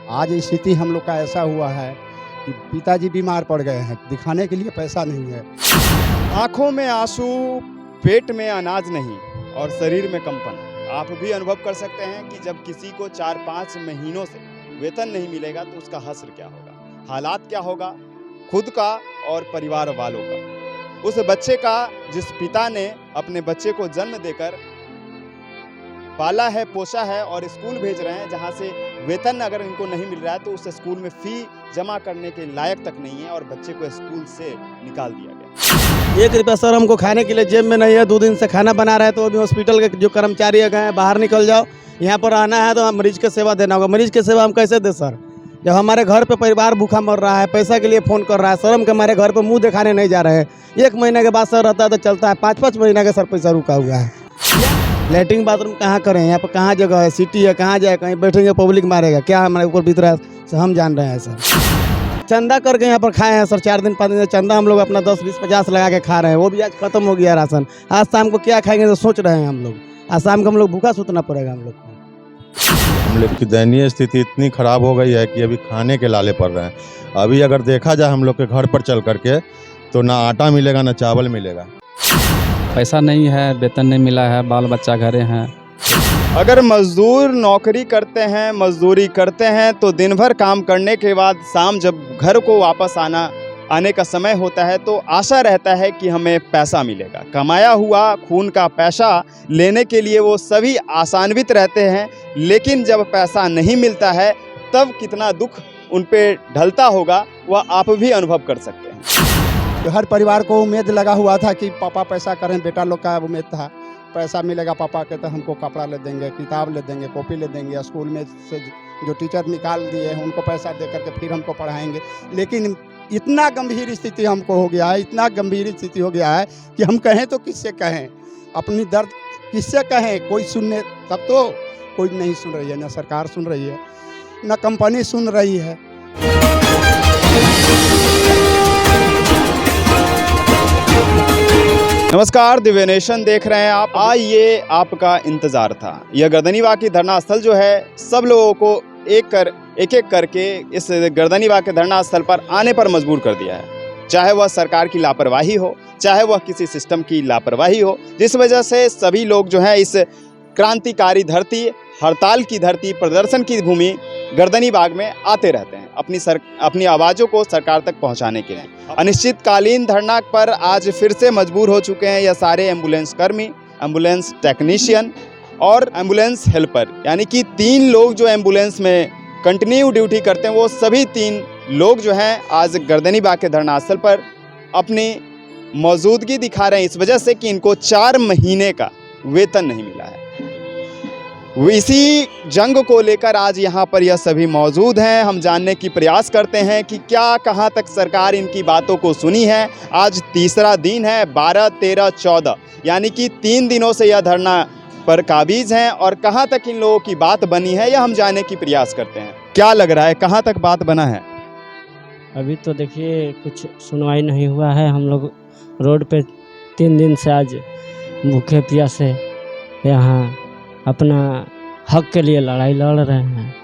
आज स्थिति हम लोग का ऐसा हुआ है कि पिताजी बीमार पड़ गए हैं, दिखाने के लिए पैसा नहीं है। आंखों में आंसू, पेट में अनाज नहीं और शरीर में कंपन। आप भी अनुभव कर सकते हैं कि जब किसी को 4-5 महीनों से वेतन नहीं मिलेगा तो उसका हश्र क्या होगा, हालात क्या होगा खुद का और परिवार वालों का। उस बच्चे का जिस पिता ने अपने बच्चे को जन्म देकर पाला है, पोसा है और स्कूल भेज रहे हैं, जहां से वेतन अगर इनको नहीं मिल रहा है तो उस स्कूल में फी जमा करने के लायक तक नहीं है और बच्चे को स्कूल से निकाल दिया गया। 1 रुपया सर हमको खाने के लिए जेब में नहीं है। 2 दिन से खाना बना रहे हैं, तो अभी हॉस्पिटल के जो कर्मचारी है गए बाहर निकल जाओ, यहाँ पर आना है तो मरीज के सेवा देना होगा। मरीज की सेवा हम कैसे दें सर, जब हमारे घर पे परिवार भूखा मर रहा है, पैसा के लिए फ़ोन कर रहा है, शर्म के हमारे घर पे मुंह दिखाने नहीं जा रहे हैं। 1 महीने के बाद सर रहता है तो चलता है, 5-5 महीना का सर पैसा रुका हुआ है। लेटरिन बाथरूम कहाँ करें, यहाँ पर कहाँ जगह है, सिटी है, कहाँ जाए, कहीं बैठेंगे पब्लिक मारेगा क्या, हमारे ऊपर बीत रहा है हम जान रहे हैं सर। चंदा करके यहाँ पर खाए हैं सर, 4 दिन 5 दिन से चंदा हम लोग अपना 10, 20, 50 लगा के खा रहे हैं, वो भी आज खत्म हो गया राशन। आज शाम को क्या खाएंगे तो सोच रहे हैं हम लोग, आज शाम को हम लोग भूखा सूतना पड़ेगा हम लोग को। हम लोग की दयनीय स्थिति इतनी खराब हो गई है कि अभी खाने के लाले पड़ रहे हैं। अभी अगर देखा जाए हम लोग के घर पर चल करके तो ना आटा मिलेगा ना चावल मिलेगा। पैसा नहीं है, वेतन नहीं मिला है, बाल बच्चा घरे हैं। अगर मजदूर नौकरी करते हैं, मजदूरी करते हैं तो दिन भर काम करने के बाद शाम जब घर को वापस आने का समय होता है तो आशा रहता है कि हमें पैसा मिलेगा। कमाया हुआ खून का पैसा लेने के लिए वो सभी आशान्वित रहते हैं, लेकिन जब पैसा नहीं मिलता है तब कितना दुख उन पे ढलता होगा वह आप भी अनुभव कर सकते हैं। तो हर परिवार को उम्मीद लगा हुआ था कि पापा पैसा करें, बेटा लोग का उम्मीद था पैसा मिलेगा पापा के तो हमको कपड़ा ले देंगे, किताब ले देंगे, कॉपी ले देंगे, स्कूल में से जो टीचर निकाल दिए हैं उनको पैसा दे करके फिर हमको पढ़ाएंगे। लेकिन इतना गंभीर स्थिति हमको हो गया है, इतना गंभीर स्थिति हो गया है कि हम कहें तो किससे कहें, अपनी दर्द किससे कहें, कोई सुनने तब तो कोई नहीं सुन रही है, ना सरकार सुन रही है, ना कंपनी सुन रही है। नमस्कार, दिव्य नेशन देख रहे हैं आप। आज ये आपका इंतजार था। यह गर्दनीबाग की धरना स्थल जो है सब लोगों को एक एक करके इस गर्दनीबाग के धरना स्थल पर आने पर मजबूर कर दिया है। चाहे वह सरकार की लापरवाही हो, चाहे वह किसी सिस्टम की लापरवाही हो, जिस वजह से सभी लोग जो है इस क्रांतिकारी धरती, हड़ताल की धरती, प्रदर्शन की भूमि गर्दनीबाग में आते रहते हैं अपनी आवाज़ों को सरकार तक पहुंचाने के लिए। अनिश्चितकालीन धरना पर आज फिर से मजबूर हो चुके हैं यह सारे एम्बुलेंस कर्मी, एम्बुलेंस टेक्नीशियन और एम्बुलेंस हेल्पर, यानी कि 3 लोग जो एम्बुलेंस में कंटिन्यू ड्यूटी करते हैं, वो सभी 3 लोग जो हैं आज गर्दनीबाग के धरना स्थल पर अपनी मौजूदगी दिखा रहे हैं इस वजह से कि इनको 4 महीने का वेतन नहीं मिला है। इसी जंग को लेकर आज यहाँ पर यह सभी मौजूद हैं। हम जानने की प्रयास करते हैं कि क्या कहाँ तक सरकार इनकी बातों को सुनी है। आज तीसरा दिन है, 12, 13, 14 यानी कि 3 दिनों से यह धरना पर काबिज हैं और कहाँ तक इन लोगों की बात बनी है यह हम जानने की प्रयास करते हैं। क्या लग रहा है, कहाँ तक बात बना है? अभी तो देखिए कुछ सुनवाई नहीं हुआ है। हम लोग रोड पे 3 दिन से आज भूखे प्यासे यहाँ अपना हक के लिए लड़ाई लड़ रहे हैं।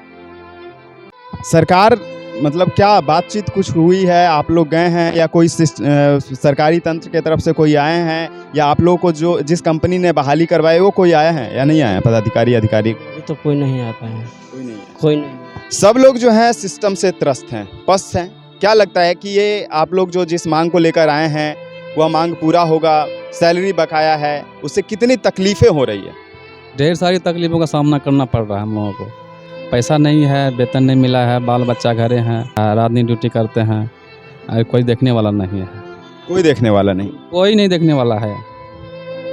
सरकार मतलब क्या बातचीत कुछ हुई है? आप लोग गए हैं या कोई सरकारी तंत्र के तरफ से कोई आए हैं, या आप लोगों को जो जिस कंपनी ने बहाली करवाई वो कोई आया है या नहीं आया पदाधिकारी अधिकारी? अभी तो कोई नहीं आ पाए हैं। कोई नहीं। सब लोग जो हैं सिस्टम से त्रस्त हैं, पस्त हैं। क्या लगता है कि ये आप लोग जो जिस मांग को लेकर आए हैं वह मांग पूरा होगा? सैलरी बकाया है, उससे कितनी तकलीफें हो रही है? ढेर सारी तकलीफों का सामना करना पड़ रहा है हम लोगों को। पैसा नहीं है, वेतन नहीं मिला है, बाल बच्चा घरे हैं, रात दिन ड्यूटी करते हैं, और कोई देखने वाला नहीं है। कोई देखने वाला नहीं? कोई नहीं देखने वाला है।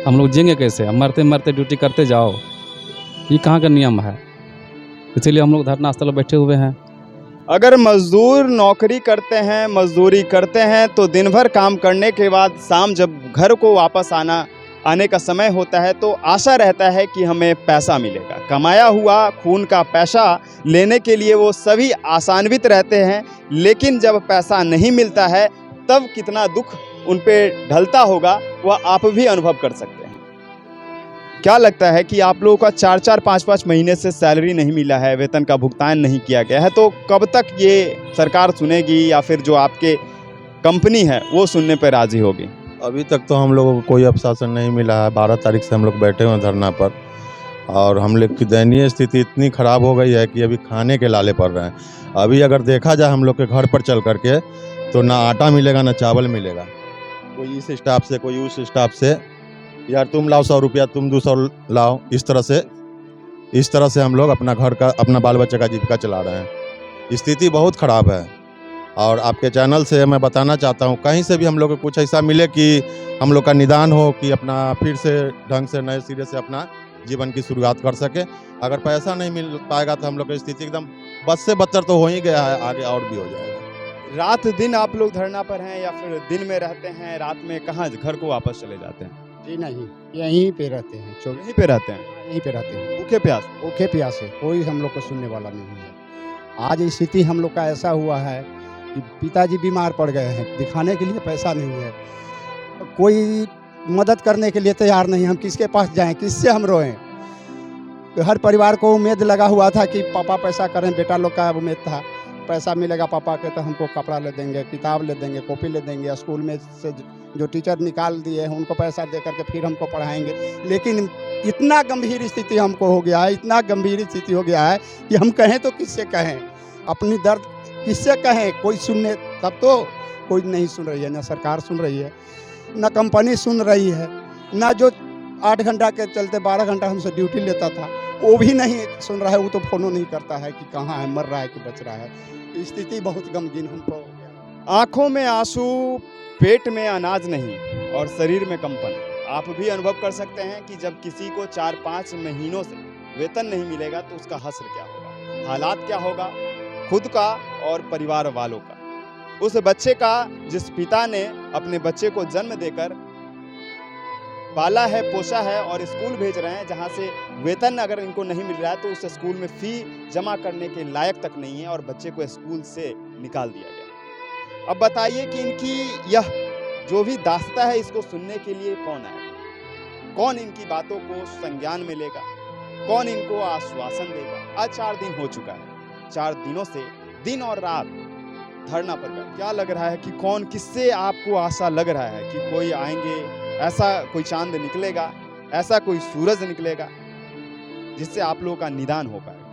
हम लोग जिएंगे कैसे? मरते मरते ड्यूटी करते जाओ, ये कहाँ का नियम है? इसीलिए हम लोग धरना स्थल बैठे हुए हैं। अगर मजदूर नौकरी करते हैं, मजदूरी करते हैं तो दिन भर काम करने के बाद शाम जब घर को वापस आने का समय होता है तो आशा रहता है कि हमें पैसा मिलेगा। कमाया हुआ खून का पैसा लेने के लिए वो सभी आशान्वित रहते हैं, लेकिन जब पैसा नहीं मिलता है तब कितना दुख उन पे ढलता होगा वह आप भी अनुभव कर सकते हैं। क्या लगता है कि आप लोगों का 4-4 5-5 महीने से सैलरी नहीं मिला है, वेतन का भुगतान नहीं किया गया है, तो कब तक ये सरकार सुनेगी या फिर जो आपके कंपनी है वो सुनने पर राजी होगी? अभी तक तो हम लोगों को कोई अवशासन नहीं मिला है। 12 तारीख से हम लोग बैठे हुए हैं धरना पर, और हम लोग की दयनीय स्थिति इतनी ख़राब हो गई है कि अभी खाने के लाले पड़ रहे हैं। अभी अगर देखा जाए हम लोग के घर पर चल करके, तो ना आटा मिलेगा ना चावल मिलेगा। कोई इस स्टाफ से, कोई उस स्टाफ से, यार तुम लाओ 100 रुपया, तुम 200 लाओ, इस तरह से हम लोग अपना घर का, अपना बाल बच्चे का जीविका चला रहे हैं। स्थिति बहुत ख़राब है। और आपके चैनल से मैं बताना चाहता हूँ, कहीं से भी हम लोग को कुछ ऐसा मिले कि हम लोग का निदान हो, कि अपना फिर से ढंग से नए सिरे से अपना जीवन की शुरुआत कर सके। अगर पैसा नहीं मिल पाएगा तो हम लोग की स्थिति एकदम बद से बदतर तो हो ही गया है, आगे और भी हो जाएगा। रात दिन आप लोग धरना पर हैं या फिर दिन में रहते हैं? रात में कहाँ घर को वापस चले जाते हैं? जी नहीं, यहीं पे रहते हैं, यहीं पे रहते हैं, यहीं पे रहते हैं, भूखे प्यास। भूखे प्यासे, कोई हम लोग को सुनने वाला नहीं है। आज स्थिति हम लोग का ऐसा हुआ है कि पिताजी बीमार पड़ गए हैं, दिखाने के लिए पैसा नहीं है, कोई मदद करने के लिए तैयार नहीं। हम किसके पास जाएं, किससे हम रोएं? हर परिवार को उम्मीद लगा हुआ था कि पापा पैसा करें, बेटा लोग का उम्मीद था पैसा मिलेगा पापा के, तो हमको कपड़ा ले देंगे, किताब ले देंगे, कॉपी ले देंगे, स्कूल में से जो टीचर निकाल दिए हैं उनको पैसा दे करके फिर हमको पढ़ाएंगे। लेकिन इतना गंभीर स्थिति हमको हो गया है, इतना गंभीर स्थिति हो गया है कि हम कहें तो किससे कहें, अपनी दर्द किससे कहें? कोई सुनने, तब तो कोई नहीं सुन रही है, ना सरकार सुन रही है, ना कंपनी सुन रही है, ना जो 8 घंटा के चलते 12 घंटा हमसे ड्यूटी लेता था वो भी नहीं सुन रहा है। वो तो फोनो नहीं करता है कि कहाँ है, मर रहा है कि बच रहा है। स्थिति बहुत गमगीन हमको हो गया। आंखों में आंसू, पेट में अनाज नहीं और शरीर में कंपन। आप भी अनुभव कर सकते हैं कि जब किसी को 4-5 महीनों से वेतन नहीं मिलेगा तो उसका हश्र क्या होगा, हालात क्या होगा खुद का और परिवार वालों का। उस बच्चे का जिस पिता ने अपने बच्चे को जन्म देकर पाला है, पोसा है और स्कूल भेज रहे हैं, जहां से वेतन अगर इनको नहीं मिल रहा है तो उस स्कूल में फी जमा करने के लायक तक नहीं है और बच्चे को स्कूल से निकाल दिया गया। अब बताइए कि इनकी यह जो भी दास्ता है, इसको सुनने के लिए कौन आएगा? कौन इनकी बातों को संज्ञान में लेगा? कौन इनको आश्वासन देगा? आज 4 दिन हो चुका है, 4 दिनों से दिन और रात धरना पर बैठे। क्या लग रहा है कि कौन, किससे आपको आशा लग रहा है कि कोई आएंगे, ऐसा कोई चांद निकलेगा, ऐसा कोई सूरज निकलेगा जिससे आप लोगों का निदान हो पाएगा?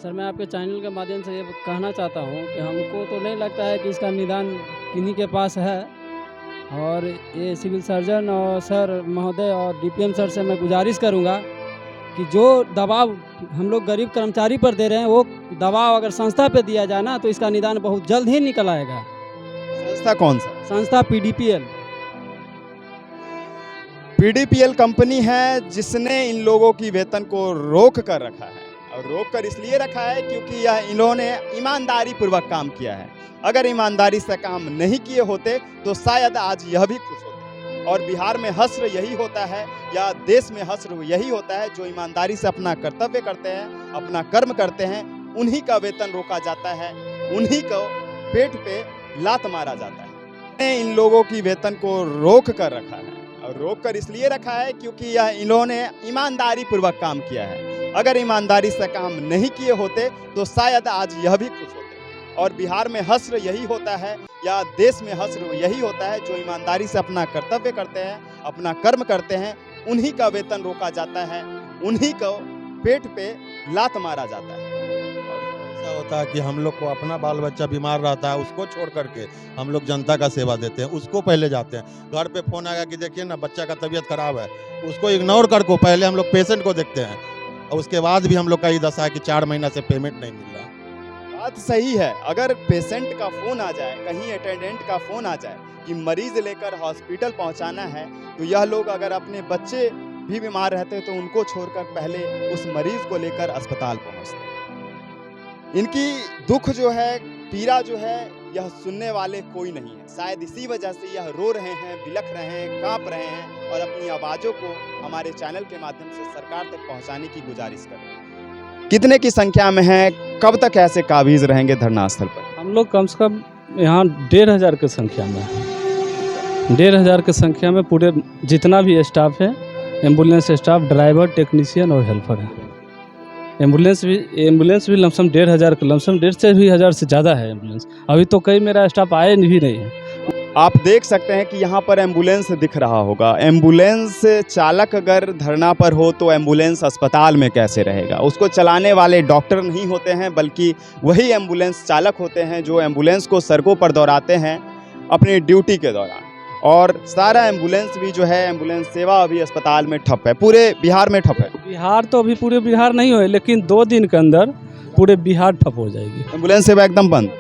सर, मैं आपके चैनल के माध्यम से ये कहना चाहता हूँ कि हमको तो नहीं लगता है कि इसका निदान किन्हीं के पास है। और ये सिविल सर्जन और सर महोदय और डीपीएम सर से मैं गुजारिश करूँगा कि जो दबाव हम लोग गरीब कर्मचारी पर दे रहे हैं, वो दबाव अगर संस्था पे दिया जाए ना तो इसका निदान बहुत जल्द ही निकल आएगा। संस्था कौन सा? संस्था पीडीपीएल। पीडीपीएल कंपनी है जिसने इन लोगों की वेतन को रोक कर रखा है, और रोक कर इसलिए रखा है क्योंकि यह इन्होंने ईमानदारी पूर्वक काम किया है। अगर ईमानदारी से काम नहीं किए होते तो शायद आज यह भी खुश होते। और बिहार में हश्र यही होता है, या देश में हश्र यही होता है, जो ईमानदारी से अपना कर्तव्य करते हैं, अपना कर्म करते हैं, उन्हीं का वेतन रोका जाता है, उन्हीं को पेट पे लात मारा जाता है। इन लोगों की वेतन को रोक कर रखा है, और रोक कर इसलिए रखा है क्योंकि यह इन्होंने ईमानदारी पूर्वक काम किया है। अगर ईमानदारी से काम नहीं किए होते तो शायद आज यह भी खुश होते। और बिहार में हश्र यही होता है, या देश में हश्र यही होता है, जो ईमानदारी से अपना कर्तव्य करते हैं, अपना कर्म करते हैं, उन्हीं का वेतन रोका जाता है, उन्हीं को पेट पे लात मारा जाता है। ऐसा होता है कि हम लोग को अपना बाल बच्चा बीमार रहता है, उसको छोड़ करके हम लोग जनता का सेवा देते हैं, उसको पहले जाते हैं। घर पे फोन आएगा कि देखिए ना बच्चा का तबीयत खराब है, उसको इग्नोर करके पहले हम लोग पेशेंट को देखते हैं, और उसके बाद भी हम लोग का ये दशा है कि 4 महीना से पेमेंट नहीं मिल रहा। बात सही है। अगर पेशेंट का फ़ोन आ जाए, कहीं अटेंडेंट का फ़ोन आ जाए कि मरीज़ लेकर हॉस्पिटल पहुंचाना है, तो यह लोग अगर अपने बच्चे भी बीमार रहते तो उनको छोड़कर पहले उस मरीज़ को लेकर अस्पताल पहुंचते। इनकी दुख जो है, पीड़ा जो है, यह सुनने वाले कोई नहीं है। शायद इसी वजह से यह रो रहे हैं, बिलख रहे हैं, काँप रहे हैं और अपनी आवाज़ों को हमारे चैनल के माध्यम से सरकार तक पहुँचाने की गुजारिश कर रहे हैं। कितने की संख्या में हैं? कब तक ऐसे काबिज रहेंगे धरना स्थल पर? हम लोग कम से कम यहाँ 1500 की संख्या में, 1500 की संख्या में पूरे जितना भी स्टाफ है एम्बुलेंस स्टाफ, ड्राइवर, टेक्नीशियन और हेल्पर है। एम्बुलेंस भी लमसम 1,500 का, लमसम 1,500 से ज़्यादा है एम्बुलेंस। अभी तो कई मेरा स्टाफ आए भी नहीं है। आप देख सकते हैं कि यहाँ पर एम्बुलेंस दिख रहा होगा। एम्बुलेंस चालक अगर धरना पर हो तो एम्बुलेंस अस्पताल में कैसे रहेगा? उसको चलाने वाले डॉक्टर नहीं होते हैं, बल्कि वही एम्बुलेंस चालक होते हैं जो एम्बुलेंस को सड़कों पर दौड़ाते हैं अपनी ड्यूटी के दौरान। और सारा एम्बुलेंस भी जो है, एम्बुलेंस सेवा अभी अस्पताल में ठप है, पूरे बिहार में ठप है। बिहार तो अभी पूरे बिहार नहीं हुए, लेकिन 2 दिन के अंदर पूरे बिहार ठप हो जाएगी। एम्बुलेंस सेवा एकदम बंद।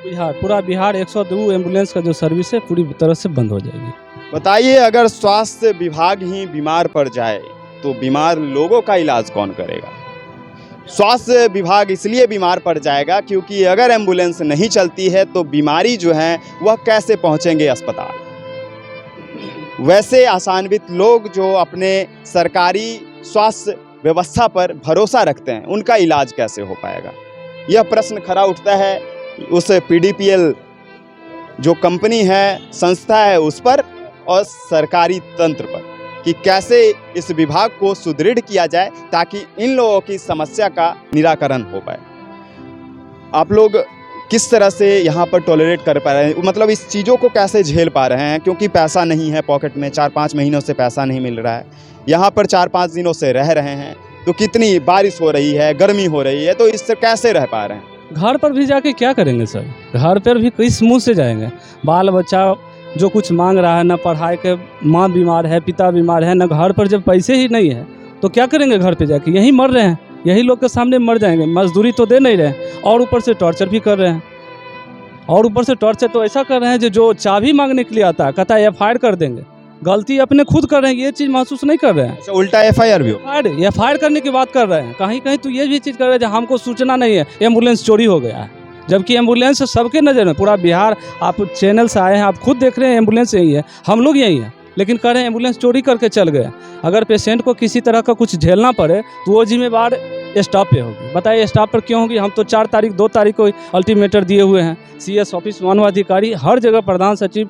पूरा बिहार 102 एम्बुलेंस का जो सर्विस है पूरी तरह से बंद हो जाएगी। बताइए, अगर स्वास्थ्य विभाग ही बीमार पड़ जाए तो बीमार लोगों का इलाज कौन करेगा? स्वास्थ्य विभाग इसलिए बीमार पड़ जाएगा क्योंकि अगर एम्बुलेंस नहीं चलती है तो बीमारी जो है वह कैसे पहुंचेंगे अस्पताल? वैसे आशान्वित लोग जो अपने सरकारी स्वास्थ्य व्यवस्था पर भरोसा रखते हैं, उनका इलाज कैसे हो पाएगा? यह प्रश्न खड़ा उठता है उस PDPL जो कंपनी है, संस्था है, उस पर और सरकारी तंत्र पर कि कैसे इस विभाग को सुदृढ़ किया जाए ताकि इन लोगों की समस्या का निराकरण हो पाए। आप लोग किस तरह से यहाँ पर टॉलरेट कर पा रहे हैं, मतलब इस चीज़ों को कैसे झेल पा रहे हैं? क्योंकि पैसा नहीं है पॉकेट में, 4-5 महीनों से पैसा नहीं मिल रहा है, यहाँ पर 4-5 दिनों से रह रहे हैं, तो कितनी बारिश हो रही है, गर्मी हो रही है, तो इससे कैसे रह पा रहे हैं? घर पर भी जाके क्या करेंगे सर? घर पर भी किस मुँह से जाएंगे? बाल बच्चा जो कुछ मांग रहा है, ना पढ़ाई के, माँ बीमार है, पिता बीमार है, ना घर पर जब पैसे ही नहीं है तो क्या करेंगे? घर पे जाके यहीं मर रहे हैं, यही लोग के सामने मर जाएंगे। मजदूरी तो दे नहीं रहे और ऊपर से टॉर्चर भी कर रहे हैं। और ऊपर से टॉर्चर तो ऐसा कर रहे हैं जो चाबी मांगने के लिए आता है, कहता है FIR कर देंगे। गलती अपने खुद कर रहे हैं, ये चीज़ महसूस नहीं कर रहे हैं। अच्छा, उल्टा FIR भी हो? FIR करने की बात कर रहे हैं। कहीं कहीं तो ये भी चीज़ कर रहे हैं जो हमको सूचना नहीं है, एम्बुलेंस चोरी हो गया है, जबकि एम्बुलेंस सबके नज़र में पूरा बिहार, आप चैनल से आए हैं, आप खुद देख रहे हैं एम्बुलेंस यही है, हम लोग यही हैं, लेकिन कह रहे हैं एम्बुलेंस चोरी करके चल गए। अगर पेशेंट को किसी तरह का कुछ झेलना पड़े तो वो जिम्मेवार स्टाफ पे होगी। बताइए स्टाफ पर क्यों होगी? हम तो 2 तारीख को अल्टीमेटर दिए हुए हैं। CS ऑफिस, मानवाधिकारी, हर जगह, प्रधान सचिव,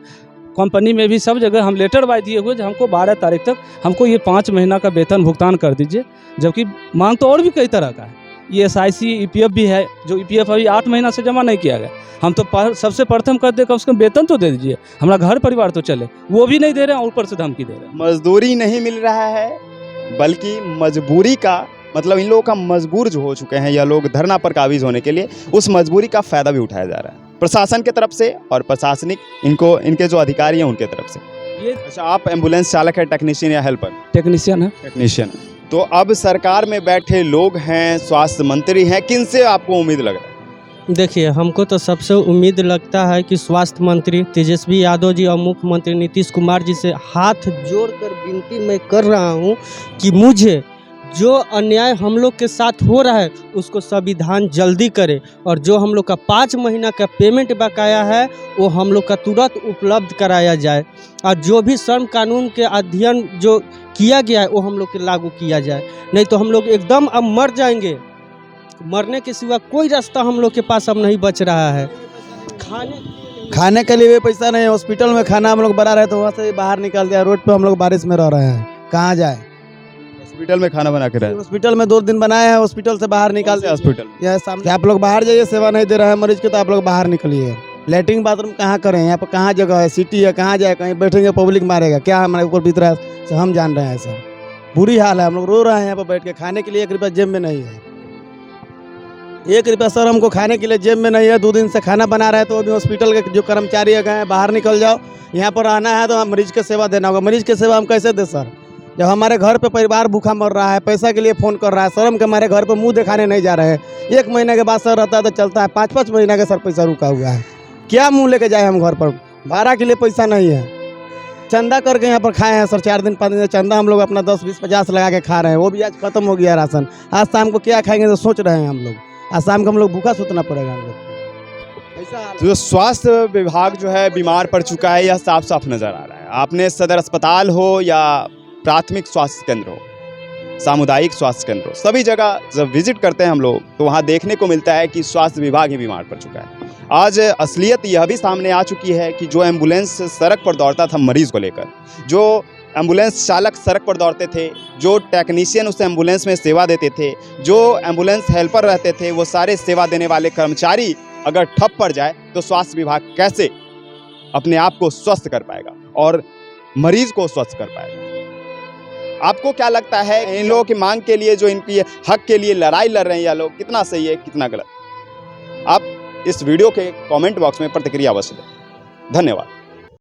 कंपनी में भी, सब जगह हम लेटर बाय दिए हुए, हमको 12 तारीख तक हमको ये 5 महीना का वेतन भुगतान कर दीजिए, जबकि मांग तो और भी कई तरह का है। ये SIC EPF भी है, जो EPF अभी 8 महीना से जमा नहीं किया गया। हम तो सबसे प्रथम कर दे, कम से कम वेतन तो दे दीजिए, हमारा घर परिवार तो चले, वो भी नहीं दे रहे हैं, ऊपर से धमकी दे रहे हैं। मजदूरी नहीं मिल रहा है, बल्कि मजबूरी का मतलब इन लोगों का मजबूर जो हो चुके हैं यह लोग धरना पर काबिज होने के लिए, उस मजबूरी का फ़ायदा भी उठाया जा रहा है प्रशासन की तरफ से और प्रशासनिक इनके जो अधिकारी हैं उनके तरफ से। ये अच्छा, आप एम्बुलेंस चालक है, टेक्नीशियन या हेल्पर? टेक्नीशियन है। टेक्नीशियन। तो अब सरकार में बैठे लोग हैं, स्वास्थ्य मंत्री हैं, किन से आपको उम्मीद लग रहा है? देखिए, हमको तो सबसे उम्मीद लगता है कि स्वास्थ्य मंत्री तेजस्वी यादव जी और मुख्यमंत्री नीतीश कुमार जी से हाथ जोड़कर विनती मैं कर रहा हूं कि मुझे जो अन्याय हम लोग के साथ हो रहा है उसको संविधान जल्दी करे, और जो हम लोग का 5 महीना का पेमेंट बकाया है वो हम लोग का तुरंत उपलब्ध कराया जाए, और जो भी श्रम कानून के अध्ययन जो किया गया है वो हम लोग के लागू किया जाए। नहीं तो हम लोग एकदम अब मर जाएंगे, मरने के सिवा कोई रास्ता हम लोग के पास अब नहीं बच रहा है। खाने के लिए भी पैसा नहीं है, हॉस्पिटल में खाना हम लोग बना रहे तो वहाँ से बाहर निकल दिया, रोड पे हम लोग बारिश में रह रहे हैं, कहाँ जाए? हॉस्पिटल में खाना बना के रहे? हॉस्पिटल में 2 दिन बनाए हैं, हॉस्पिटल से बाहर निकाल दिया। हॉस्पिटल यह सामने आप लोग बाहर जाइए, सेवा नहीं दे रहे हैं मरीज के तो आप लोग बाहर निकलिए। लेटरिन बाथरूम कहाँ करें? यहाँ पर कहाँ जगह है? सिटी है, कहाँ जाए? कहीं बैठेंगे पब्लिक मारेगा क्या? हमारे ऊपर बीत रहा है सर, हम जान रहे हैं सर, बुरी हाल है, हम लोग रो रहे हैं यहाँ पर बैठ के। खाने के लिए 1 रुपया जेब में नहीं है, 1 रुपया सर हमको खाने के लिए जेब में नहीं है। 2 दिन से खाना बना रहे हैं, तो अभी हॉस्पिटल के जो कर्मचारी हैं बाहर निकल जाओ, यहाँ पर आना है तो हम मरीज की सेवा देना होगा। मरीज की सेवा हम कैसे दें सर, जब हमारे घर पे परिवार भूखा मर रहा है, पैसा के लिए फ़ोन कर रहा है, शर्म के हमारे घर पे मुंह दिखाने नहीं जा रहे हैं। 1 महीने के बाद सर रहता है तो चलता है, 5-5 महीना का सर पैसा रुका हुआ है, क्या मुंह लेके जाए हम? घर पर भाड़ा के लिए पैसा नहीं है, चंदा करके यहाँ पर खाए हैं सर, 4 दिन 5 दिन चंदा हम लोग अपना 10, 20, 50 लगा के खा रहे हैं, वो भी आज खत्म हो गया राशन। आज शाम को क्या खाएंगे तो सोच रहे हैं हम लोग, आज शाम को हम लोग भूखा सोचना पड़ेगा हम लोग। जो स्वास्थ्य विभाग जो है बीमार पड़ चुका है, यह साफ साफ नज़र आ रहा है। आपने सदर अस्पताल हो या प्राथमिक स्वास्थ्य केंद्र हो, सामुदायिक स्वास्थ्य केंद्र हो, सभी जगह जब विजिट करते हैं हम लोग तो वहाँ देखने को मिलता है कि स्वास्थ्य विभाग ही बीमार पड़ चुका है। आज असलियत यह भी सामने आ चुकी है कि जो एम्बुलेंस सड़क पर दौड़ता था मरीज़ को लेकर, जो एम्बुलेंस चालक सड़क पर दौड़ते थे, जो टेक्नीशियन उस एम्बुलेंस में सेवा देते थे, जो एम्बुलेंस हेल्पर रहते थे, वो सारे सेवा देने वाले कर्मचारी अगर ठप पड़ जाए तो स्वास्थ्य विभाग कैसे अपने आप को स्वस्थ कर पाएगा और मरीज को स्वस्थ कर पाएगा। आपको क्या लगता है इन लोगों की मांग के लिए, जो इनकी हक के लिए लड़ाई लड़ रहे हैं या लोग, कितना सही है कितना गलत? आप इस वीडियो के कमेंट बॉक्स में प्रतिक्रिया अवश्य दें। धन्यवाद।